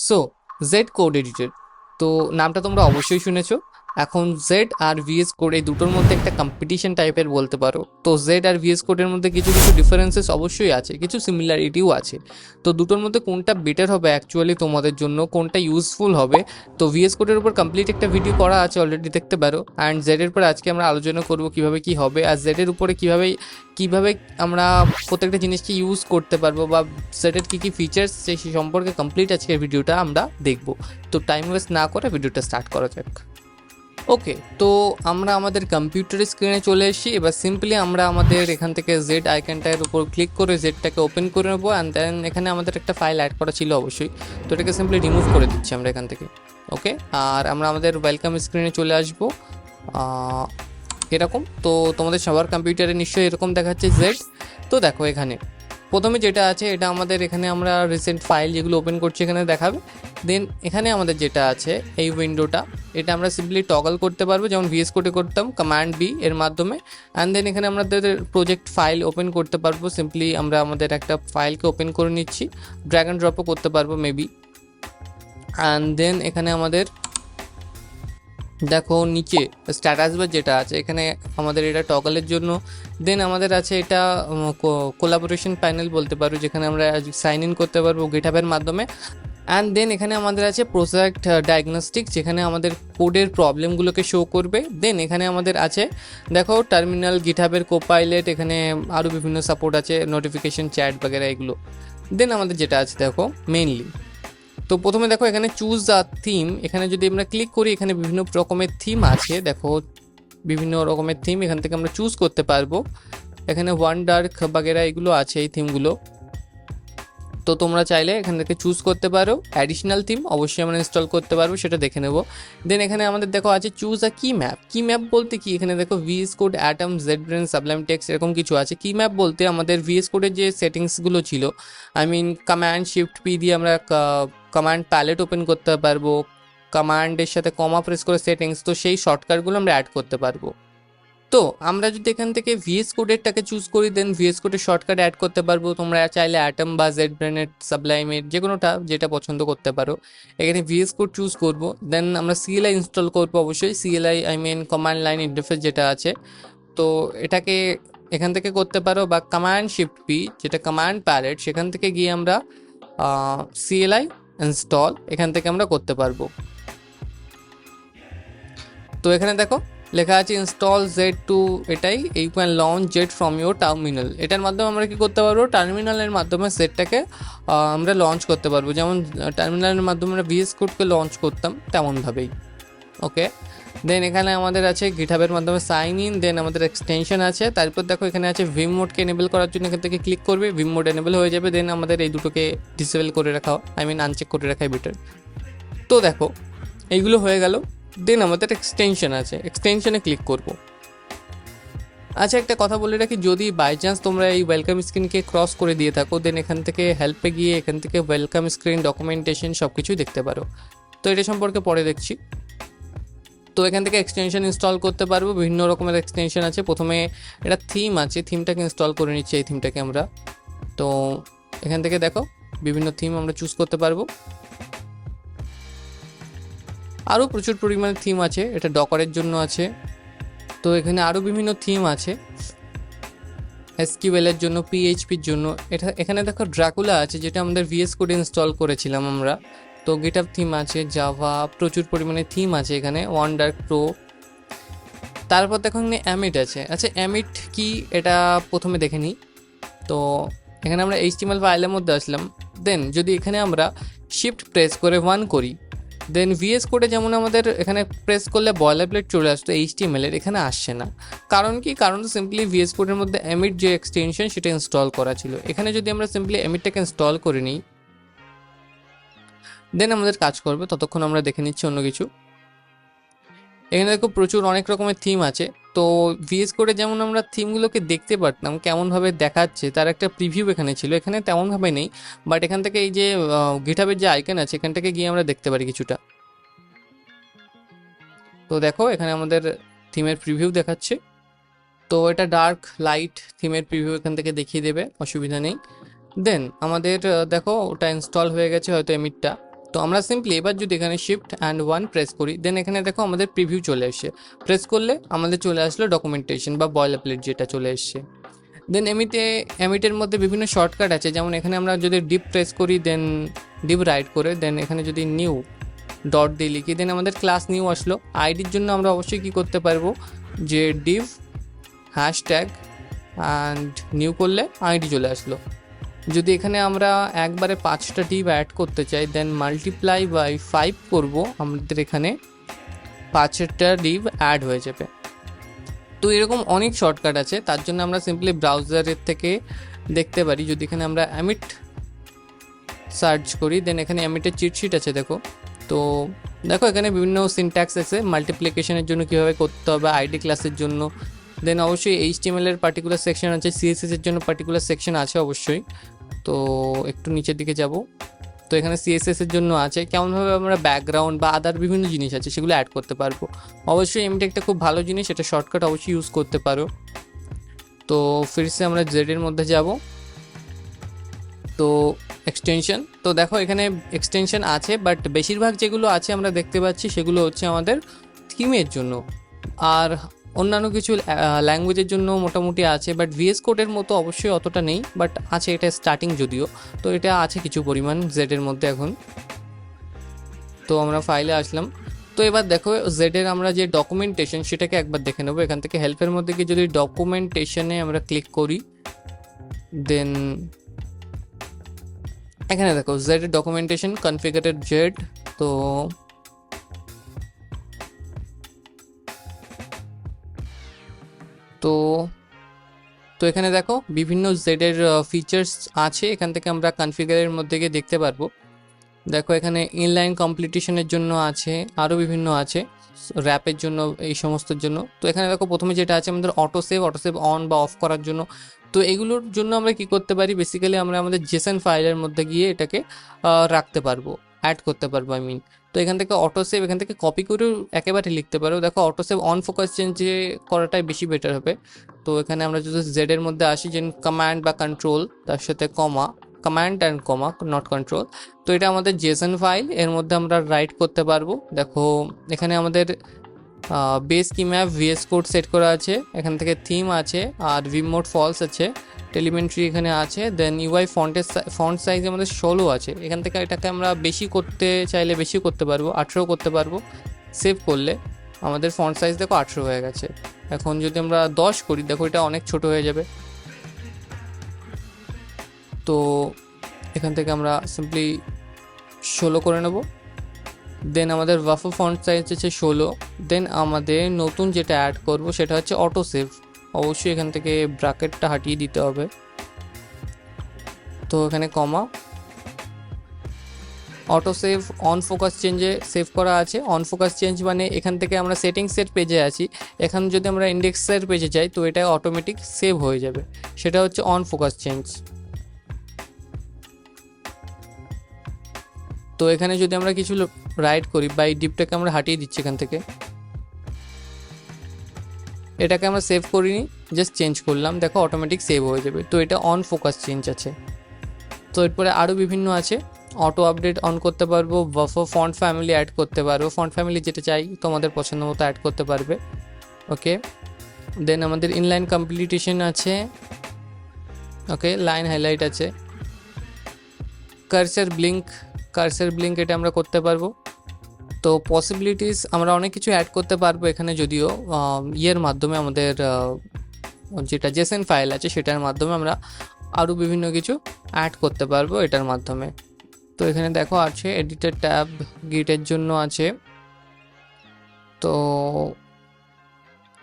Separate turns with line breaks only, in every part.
So Z code editor, তো নামটা তোমরা অবশ্যই শুনেছো। এখন জেড আর ভিএস কোড এই দুটোর মধ্যে একটা কম্পিটিশন টাইপের বলতে পারো। তো জেড আর ভিএস কোডের মধ্যে কিছু কিছু ডিফারেন্সেস অবশ্যই আছে, কিছু সিমিলারিটিও আছে। তো দুটোর মধ্যে কোনটা বেটার হবে অ্যাকচুয়ালি তোমাদের জন্য, কোনটা ইউজফুল হবে, তো ভিএস কোডের উপর কমপ্লিট একটা ভিডিও করা আছে, অলরেডি দেখতে পারো। অ্যান্ড জেড এর পর আজকে আমরা আলোচনা করব কিভাবে কি হবে, আর জেড এর উপরে কিভাবে কিভাবে আমরা প্রত্যেকটা জিনিসকে ইউজ করতে পারবো, বা সেটের কী কী ফিচার্স সেই সম্পর্কে কমপ্লিট আজকের ভিডিওটা আমরা দেখব। তো টাইম ওয়েস্ট না করে ভিডিওটা স্টার্ট করা যাক। ওকে, তো আমরা আমাদের কম্পিউটার স্ক্রিনে চলে এসেছি। এবার সিম্পলি আমরা আমাদের এখান থেকে জেড আইকনটার উপর ক্লিক করে জেডটাকে ওপেন করে নেবো। অ্যান্ড দেন এখানে আমাদের একটা ফাইল অ্যাড করা ছিল অবশ্যই, তো এটাকে সিম্পলি রিমুভ করে দিচ্ছি আমরা এখান থেকে। ওকে, আর আমরা আমাদের ওয়েলকাম স্ক্রিনে চলে আসবো এরকম। তো তোমাদের সবার কম্পিউটারে নিশ্চয়ই এরকম দেখাচ্ছে জেড। তো দেখো এখানে প্রথমে যেটা আছে এটা আমাদের, এখানে আমরা রিসেন্ট ফাইল যেগুলো ওপেন করছি এখানে দেখাবে। দেন এখানে আমাদের যেটা আছে এই উইন্ডোটা, এটা আমরা সিম্পলি টগল করতে পারবো, যেমন ভিএস কোডে করতাম কমান্ড বি এর মাধ্যমে। অ্যান্ড দেন এখানে আমাদের প্রজেক্ট ফাইল ওপেন করতে পারবো, সিম্পলি আমরা আমাদের একটা ফাইলকে ওপেন করে নিচ্ছি, ড্র্যাগ অ্যান্ড ড্রপও করতে পারবো মেবি। অ্যান্ড দেন এখানে আমাদের দেখো নিচে স্ট্যাটাস বার যেটা আছে এখানে আমাদের এটা টগলের জন্য। দেন আমাদের আছে এটা কোলাবোরেশন প্যানেল বলতে পারো, যেখানে আমরা সাইন ইন করতে পারবো গিটহাবের মাধ্যমে। অ্যান্ড দেন এখানে আমাদের আছে প্রজেক্ট ডায়াগনস্টিক, যেখানে আমাদের কোডের প্রবলেমগুলোকে শো করবে। দেন এখানে আমাদের আছে দেখো টার্মিনাল, গিটহাবের কোপাইলেট, এখানে আরও বিভিন্ন সাপোর্ট আছে, নোটিফিকেশন, চ্যাট বাগেরা এগুলো। দেন আমাদের যেটা আছে দেখো মেইনলি, তো প্রথমে দেখো এখানে চুজ দ্য থিম, এখানে যদি আমরা ক্লিক করি এখানে বিভিন্ন রকমের থিম আছে। দেখো বিভিন্ন রকমের থিম এখান থেকে আমরা চুজ করতে পারবো। এখানে ওয়ান ডার্ক বাগেরা এগুলো আছে এই থিমগুলো, তো তোমরা চাইলে এখান থেকে চুজ করতে পারো। অ্যাডিশনাল থিম অবশ্যই আমরা ইনস্টল করতে পারবো, সেটা দেখে নেব। দেন এখানে আমাদের দেখো আছে চুজ আ কি ম্যাপ। কি ম্যাপ বলতে কি, এখানে দেখো ভিএস কোড, অ্যাটম, জেড ব্রেন, সাবলাইম টেক্সট এরকম কিছু আছে। কি ম্যাপ বলতে আমাদের ভিএস কোডের যে সেটিংসগুলো ছিল, I mean command shift P দিয়ে আমরা কমান্ড প্যালেট ওপেন করতে পারবো, কমান্ডের সাথে কমা প্রেস করে সেটিংস, তো সেই শর্টকাটগুলো আমরা অ্যাড করতে পারবো। তো আমরা যদি এখান থেকে ভিএস কোডেরটাকে চুজ করি, দেন ভিএস কোডের শর্টকাট অ্যাড করতে পারবো। তোমরা চাইলে অ্যাটম বা জেড ব্রেনের, সাবলাইমের যে কোনোটা যেটা পছন্দ করতে পারো। এখানে ভিএস কোড চুজ করব, দেন আমরা সিএলআই ইনস্টল করবো অবশ্যই। CLI I mean command line interface যেটা আছে, তো এটাকে এখান থেকে করতে পারো, বা কমান্ড শিফট পি যেটা কমান্ড প্যালেট, সেখান থেকে গিয়ে আমরা সিএলআই ইনস্টল এখান থেকে আমরা করতে পারবো। তো এখানে দেখো লেখা আছে ইনস্টল জেড টু, এটাই you can launch Zed from your terminal. এটার মাধ্যমে আমরা কি করতে পারবো, টার্মিনালের মাধ্যমে জেডটাকে আমরা লঞ্চ করতে পারবো, যেমন টার্মিনালের মাধ্যমে আমরা ভিএস কোডকে লঞ্চ করতাম তেমনভাবেই। ওকে, দেন এখানে আমাদের আছে গিটহাবের মাধ্যমে সাইন ইন, দেন আমাদের এক্সটেনশন আছে। তারপর দেখো এখানে আছে ভিম মোডকে এনেবল করার জন্য এখান থেকে ক্লিক করবে, ভিম মোড এনেবল হয়ে যাবে। দেন আমাদের এই দুটোকে ডিসেবল করে রাখা, আই মিন আনচেক করে রাখাই বেটার। তো দেখো এইগুলো হয়ে গেল। দেন আমাদের এক্সটেনশন আছে, এক্সটেনশনে ক্লিক করব। আচ্ছা একটা কথা বলে রাখি, যদি বাই চান্স তোমরা এই ওয়েলকাম স্ক্রিনকে ক্রস করে দিয়ে থাকো, দেন এখান থেকে হেল্পে গিয়ে এখান থেকে ওয়েলকাম স্ক্রিন, ডকুমেন্টেশন সব কিছুই দেখতে পারো। তো এটা সম্পর্কে পরে দেখছি। তো এখান থেকে এক্সটেনশন ইনস্টল করতে পারবো, বিভিন্ন রকমের এক্সটেনশন আছে। প্রথমে এটা থিম আছে, থিমটাকে ইনস্টল করে নিচ্ছি এই থিমটাকে আমরা। তো এখান থেকে দেখো বিভিন্ন থিম আমরা চুজ করতে পারবো। আরও প্রচুর পরিমাণে থিম আছে, এটা ডকারের জন্য আছে। তো এখানে আরও বিভিন্ন থিম আছে এসকিউএল এর জন্য, পিএইচপির জন্য। এখানে দেখো ড্রাকুলা আছে, যেটা আমাদের ভিএস কোডে ইনস্টল করেছিলাম আমরা। তো গিটহাব থিম আছে, জাভা, প্রচুর পরিমাণে থিম আছে এখানে, ওয়ান্ডার প্রো। তারপর দেখো এখানে অ্যামিট আছে। আচ্ছা অ্যামিট কি এটা প্রথমে দেখে নিই। তো এখানে আমরা এইচটিএমএল ফাইলের মধ্যে আসলাম। দেন যদি এখানে আমরা শিফট প্রেস করে 1 করি, দেন ভিএস কোডে যেমন আমাদের এখানে প্রেস করলে বয়লারপ্লেট চলে আসতো, এইচটিএমএল এর এখানে আসছে না। কারণ কি, কারণ সিম্পলি ভিএস কোডের মধ্যে এমিট যে এক্সটেনশন সেটা ইনস্টল করা ছিল। এখানে যদি আমরা সিম্পলি এমিটটাকে ইনস্টল করে নিই, দেন আমাদের কাজ করবে। ততক্ষণ আমরা দেখে নিচ্ছি অন্য কিছু। এখানে দেখো প্রচুর অনেক রকমের থিম আছে। তো ভিএস কোডে যেমন আমরা থিমগুলোকে দেখতে পারতাম কেমনভাবে দেখাচ্ছে, তার একটা প্রিভিউ এখানে ছিল, এখানে তেমনভাবে নেই। বাট এখান থেকে এই যে গিটহাবের যে আইকন আছে এখান থেকে গিয়ে আমরা দেখতে পারি কিছুটা। তো দেখো এখানে আমাদের থিমের প্রিভিউ দেখাচ্ছে। তো এটা ডার্ক লাইট থিমের প্রিভিউ এখান থেকে দেখিয়ে দেবে, অসুবিধা নেই। দেন আমাদের দেখো ওটা ইনস্টল হয়ে গেছে হয়তো এমিটটা। তো আমরা সিম্পলি এবার যদি এখানে শিফট অ্যান্ড 1 প্রেস করি, দেন এখানে দেখো আমাদের প্রিভিউ চলে আসছে। প্রেস করলে আমাদের চলে আসলো ডকুমেন্টেশন বা বয়লার প্লেট যেটা চলে এসছে। দেন এমিটের মধ্যে বিভিন্ন শর্টকাট আছে, যেমন এখানে আমরা যদি ডিপ প্রেস করি, দেন ডিপ রাইট করে, দেন এখানে যদি নিউ ডট দিয়ে লিখি, দেন আমাদের ক্লাস নিউ আসলো। আইডির জন্য আমরা অবশ্যই কী করতে পারবো, যে ডিভ হ্যাশট্যাগ অ্যান্ড নিউ করলে আইডি চলে আসলো। যদি এখানে আমরা একবারে 5টা ডিভ অ্যাড করতে চাই, দেন মাল্টিপ্লাই বাই 5 করব, আমাদের এখানে 5টা ডিভ অ্যাড হয়ে যাবে। তো এরকম অনেক শর্টকাট আছে, তার জন্য আমরা সিম্পলি ব্রাউজারের থেকে দেখতে পারি। যদি এখানে আমরা অ্যামিট সার্চ করি, দেন এখানে অ্যামিটের চিটশিট আছে দেখো। তো দেখো এখানে বিভিন্ন সিনট্যাক্স আছে, মাল্টিপ্লিকেশনের জন্য কীভাবে করতে হবে, আইডি ক্লাসের জন্য, দেন অবশ্যই HTML এর পার্টিকুলার সেকশন আছে, CSS এর জন্য পার্টিকুলার সেকশন আছে অবশ্যই। তো একটু নিচের দিকে যাব, তো এখানে CSS এর জন্য আছে কেমনভাবে আমরা ব্যাকগ্রাউন্ড বা আদার বিভিন্ন জিনিস আছে সেগুলো অ্যাড করতে পারবো। অবশ্যই এমনি একটা খুব ভালো জিনিস, এটা শর্টকাট অবশ্যই ইউজ করতে পারো। তো ফিরসে আমরা জেডের মধ্যে যাব, তো এক্সটেনশন, তো দেখো এখানে এক্সটেনশন আছে, বাট বেশিরভাগ যেগুলো আছে আমরা দেখতে পাচ্ছি সেগুলো হচ্ছে আমাদের থিমের জন্য, আর অন্যান্য কিছু ল্যাঙ্গুয়েজের জন্য মোটামুটি আছে, বাট VS কোডের মতো অবশ্যই অতটা নেই, বাট আছে, এটা স্টার্টিং যদিও। তো এটা আছে কিছু পরিমাণ জেডের মধ্যে এখন। তো আমরা ফাইলে আসলাম, তো এবার দেখো জেডের আমরা যে ডকুমেন্টেশন সেটাকে একবার দেখে নেবো। এখান থেকে হেল্পের মধ্যে গিয়ে যদি ডকুমেন্টেশনে আমরা ক্লিক করি, দেন এখানে দেখো জেড ডকুমেন্টেশন কনফিগারেড জেড। তো তো তো এখানে দেখো বিভিন্ন জেডের ফিচার্স আছে, এখান থেকে আমরা কনফিগারের মধ্যে গিয়ে দেখতে পারবো। দেখো এখানে ইনলাইন কম্পিটিশনের জন্য আছে, আরও বিভিন্ন আছে, র্যাপের জন্য, এই সমস্তের জন্য। তো এখানে দেখো প্রথমে যেটা আছে আমাদের অটো সেভ অন বা অফ করার জন্য। তো এগুলোর জন্য আমরা কি করতে পারি, বেসিক্যালি আমরা আমাদের জেসন ফাইলের মধ্যে গিয়ে এটাকে রাখতে পারবো, অ্যাড করতে পারবো আই মিন। তো এখান থেকে অটো সেভ এখান থেকে কপি করেও একেবারে লিখতে পারো। দেখো অটো সেভ অন ফোকাস চেঞ্জে করাটাই বেশি বেটার হবে। তো এখানে আমরা যদি জেডের মধ্যে আসি, যে কমান্ড বা কন্ট্রোল তার সাথে comma, command and comma not control. তো এটা আমাদের জেসন ফাইল, এর মধ্যে আমরা রাইট করতে পারবো। দেখো এখানে আমাদের বেস কি ম্যাপ VS কোড সেট করা আছে, এখান থেকে থিম আছে, আর ভিম মোড ফলস আছে, টেলিমেন্ট্রি এখানে আছে, দেন UI ফন্ট সাইজ আমাদের 16 আছে। এখান থেকে এটাকে আমরা বেশি করতে চাইলে বেশি করতে পারবো, 18 করতে পারবো। সেভ করলে আমাদের ফন্ট সাইজ দেখো 18 হয়ে গেছে। এখন যদি আমরা 10 করি, দেখো এটা অনেক ছোট হয়ে যাবে। তো এখান থেকে আমরা সিম্পলি 16 করে নেব। দেন আমাদের ওয়াফো ফন্ট সাইজ হচ্ছে 16। দেন আমাদের নতুন যেটা অ্যাড করব সেটা হচ্ছে অটো সেভ। অবশ্যই এখান থেকে ব্র্যাকেটটা হাটিয়ে দিতে হবে। তো এখানে comma, auto save on focus চেঞ্জে সেভ করা আছে। অন ফোকাস চেঞ্জ মানে এখান থেকে আমরা সেটিংসের পেজে আছি, এখানে যদি আমরা ইন্ডেক্সের পেজে যাই তো এটা অটোমেটিক সেভ হয়ে যাবে, সেটা হচ্ছে অন ফোকাস চেঞ্জ। তো এখানে যদি আমরা কিছু রাইট করি, বাই ডিপটাকে আমরা হাটিয়ে দিচ্ছি এখান থেকে, এটাকে আমরা সেভ করিনি, জাস্ট চেঞ্জ করলাম, দেখো অটোমেটিক সেভ হয়ে যাবে। তো এটা অন ফোকাস চেঞ্জ আছে। তো এরপরে আরও বিভিন্ন আছে, অটো আপডেট অন করতে পারবো, বাফার ফন্ট ফ্যামিলি অ্যাড করতে পারবো, ফন্ট ফ্যামিলি যেটা চাই তোমাদের পছন্দ মতো অ্যাড করতে পারবে। ওকে, দেন আমাদের ইনলাইন কমপ্লিটেশন আছে, ওকে, লাইন হাইলাইট আছে, কার্সার ব্লিঙ্ক এটা আমরা করতে পারবো। তো পসিবিলিটিস আমরা অনেক কিছু অ্যাড করতে পারবো এখানে, যদিও ইয়ের মাধ্যমে আমাদের যেটা জেসন ফাইল আছে সেটার মাধ্যমে আমরা আরও বিভিন্ন কিছু অ্যাড করতে পারবো এটার মাধ্যমে। তো এখানে দেখো আছে এডিটর ট্যাব, গিটের জন্য আছে, তো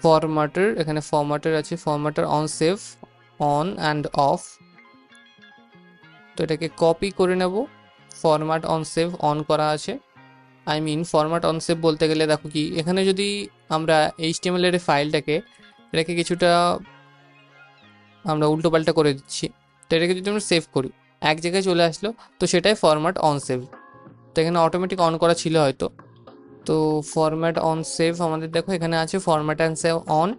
ফরম্যাটার, এখানে ফরম্যাটার আছে, formatter on save on and off. তো এটাকে কপি করে নেব, ফরম্যাট অন সেভ অন করা আছে, I mean format on save বলতে গেলে দেখো কি এখানে যদি আমরা HTML এর ফাইলটাকে এটাকে কিছুটা আমরা উল্টোপাল্টা করে দিচ্ছি, তো এটাকে যদি আমরা সেভ করি এক জায়গায় চলে আসলো, তো সেটাই ফরম্যাট অন সেভ। তো এখানে অটোমেটিক অন করা ছিল হয়তো। তো ফরম্যাট অন সেভ আমাদের দেখো এখানে আছে ফরম্যাট অ্যান্ড সেভ অন।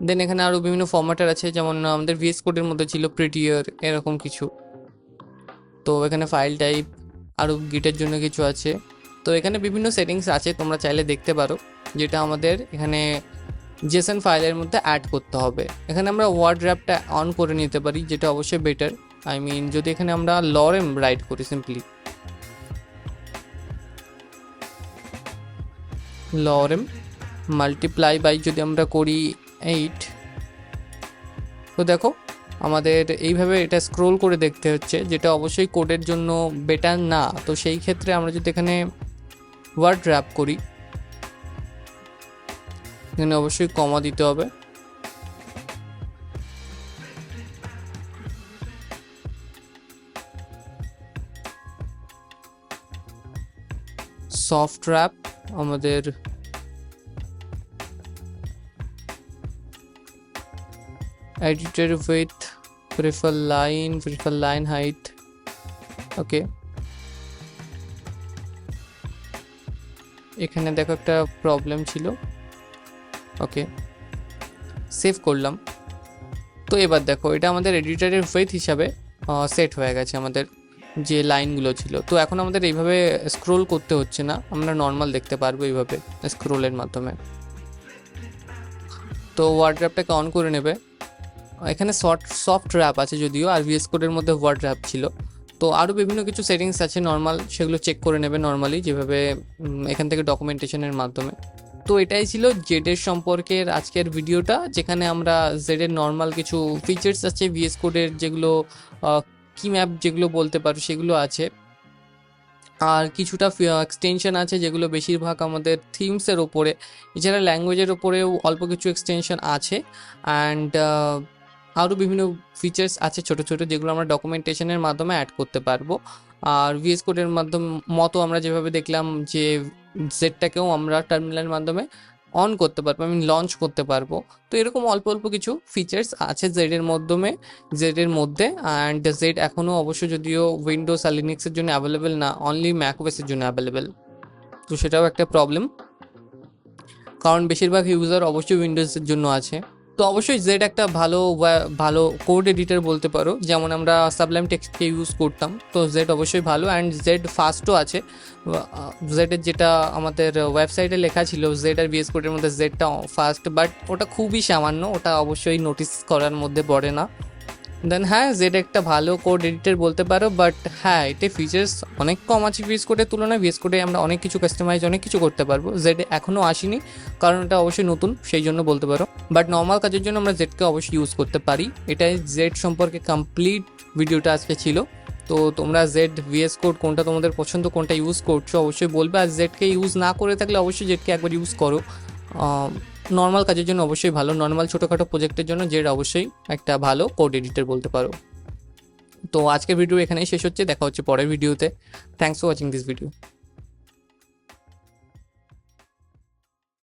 দেন এখানে আরও বিভিন্ন ফরম্যাটার আছে, যেমন আমাদের VS কোডের মধ্যে ছিল প্রিটিয়ার এরকম কিছু। তো এখানে ফাইল টাইপ, আরও গিটের জন্য কিছু আছে। তো এখানে বিভিন্ন সেটিংস আছে, তোমরা চাইলে দেখতে পারো, যেটা আমাদের এখানে জেসন ফাইলের মধ্যে অ্যাড করতে হবে। এখানে আমরা ওয়ার্ড র্যাপটা অন করে নিতে পারি, যেটা অবশ্যই বেটার। আই মিন যদি এখানে আমরা লরেম রাইট করি, সিম্পলি লরেম মাল্টিপ্লাই বাই যদি আমরা করি 8, তো দেখো আমাদের এইভাবে এটা স্ক্রোল করে দেখতে হচ্ছে, যেটা অবশ্যই কোডের জন্য বেটার না। তো সেই ক্ষেত্রে আমরা যদি এখানে ওয়ার্ড র্যাপ করি, এখানে অবশ্যই কমা দিতে হবে। সফট র্যাপ আমাদের editor width, prefer line height, ওকে। এখানে দেখো একটা প্রবলেম ছিল, ওকে সেভ করলাম। তো এবার দেখো এটা আমাদের এডিটরের উইথ হিসাবে সেট হয়ে গেছে আমাদের যে লাইনগুলো ছিল। তো এখন আমাদের এইভাবে স্ক্রোল করতে হচ্ছে না, আমরা নর্মাল দেখতে পারবো এইভাবে স্ক্রোলের মাধ্যমে। তো ওয়ার্ড র্যাপটাকে অন করে নেবে। এখানে সফট র্যাপ আছে যদিও, আর ভিএস কোডের মধ্যে ওয়ার্ড র্যাপ ছিল। তো আরও বিভিন্ন কিছু সেটিংস আছে নর্মাল, সেগুলো চেক করে নেবে নর্মালি, যেভাবে এখান থেকে ডকুমেন্টেশনের মাধ্যমে। তো এটাই ছিল জেডের সম্পর্কের আজকের ভিডিওটা, যেখানে আমরা জেডের নর্মাল কিছু ফিচার্স আছে ভিএস কোডের, যেগুলো কি ম্যাপ যেগুলো বলতে পারো সেগুলো আছে, আর কিছুটা এক্সটেনশন আছে যেগুলো বেশিরভাগ আমাদের থিমসের ওপরে, এছাড়া ল্যাঙ্গুয়েজের ওপরেও অল্প কিছু এক্সটেনশন আছে। অ্যান্ড আরও বিভিন্ন ফিচার্স আছে ছোট ছোট, যেগুলো আমরা ডকুমেন্টেশনের মাধ্যমে অ্যাড করতে পারবো। আর ভিএস কোডের মতো আমরা যেভাবে দেখলাম যে জেডটাকেও আমরা টার্মিনালের মাধ্যমে অন করতে পারবো, আমি লঞ্চ করতে পারবো। তো এরকম অল্প অল্প কিছু ফিচার্স আছে জেডের মধ্যে। অ্যান্ড জেড এখনও অবশ্য যদিও উইন্ডোজ আর লিনাক্সের জন্য অ্যাভেলেবেল না, অনলি ম্যাকওএসের জন্য অ্যাভেলেবেল। তো সেটাও একটা প্রবলেম, কারণ বেশিরভাগ ইউজার অবশ্যই উইন্ডোজের জন্য আছে। তো অবশ্যই জেড একটা ভালো কোড এডিটর বলতে পারো, যেমন আমরা সাবলাইম টেক্সটকে ইউজ করতাম। তো জেড অবশ্যই ভালো, অ্যান্ড জেড ফাস্টও আছে। জেডের যেটা আমাদের ওয়েবসাইটে লেখা ছিল জেড আর ভিএস কোডের মধ্যে জেডটা ফাস্ট, বাট ওটা খুবই সামান্য, ওটা অবশ্যই নোটিস করার মধ্যে পড়ে না। দেন হ্যাঁ, জেড একটা ভালো কোড এডিটর বলতে পারো, বাট হ্যাঁ এতে ফিচার্স অনেক কম আছে ভিএস কোডের তুলনায়। ভিএস কোডে আমরা অনেক কিছু কাস্টমাইজ অনেক কিছু করতে পারবো, জেড এখনও আসেনি, কারণ এটা অবশ্যই নতুন, সেই জন্য বলতে পারো। বাট নর্মাল কাজের জন্য আমরা জেডকে অবশ্যই ইউজ করতে পারি। এটাই জেড সম্পর্কে কমপ্লিট ভিডিওটা আজকে ছিল। তো তোমরা জেড ভিএস কোড কোনটা তোমাদের পছন্দ, কোনটা ইউজ করছো অবশ্যই বলবে। আর জেডকে ইউজ না করে থাকলে অবশ্যই জেডকে একবার ইউজ করো। নর্মাল কাজের জন্য অবশ্যই ভালো, নর্মাল ছোটোখাটো প্রজেক্টের জন্য জেড অবশ্যই একটা ভালো কোড এডিটর বলতে পারো। তো আজকের ভিডিও এখানেই শেষ হচ্ছে, দেখা হচ্ছে পরের ভিডিওতে। Thanks for watching this video.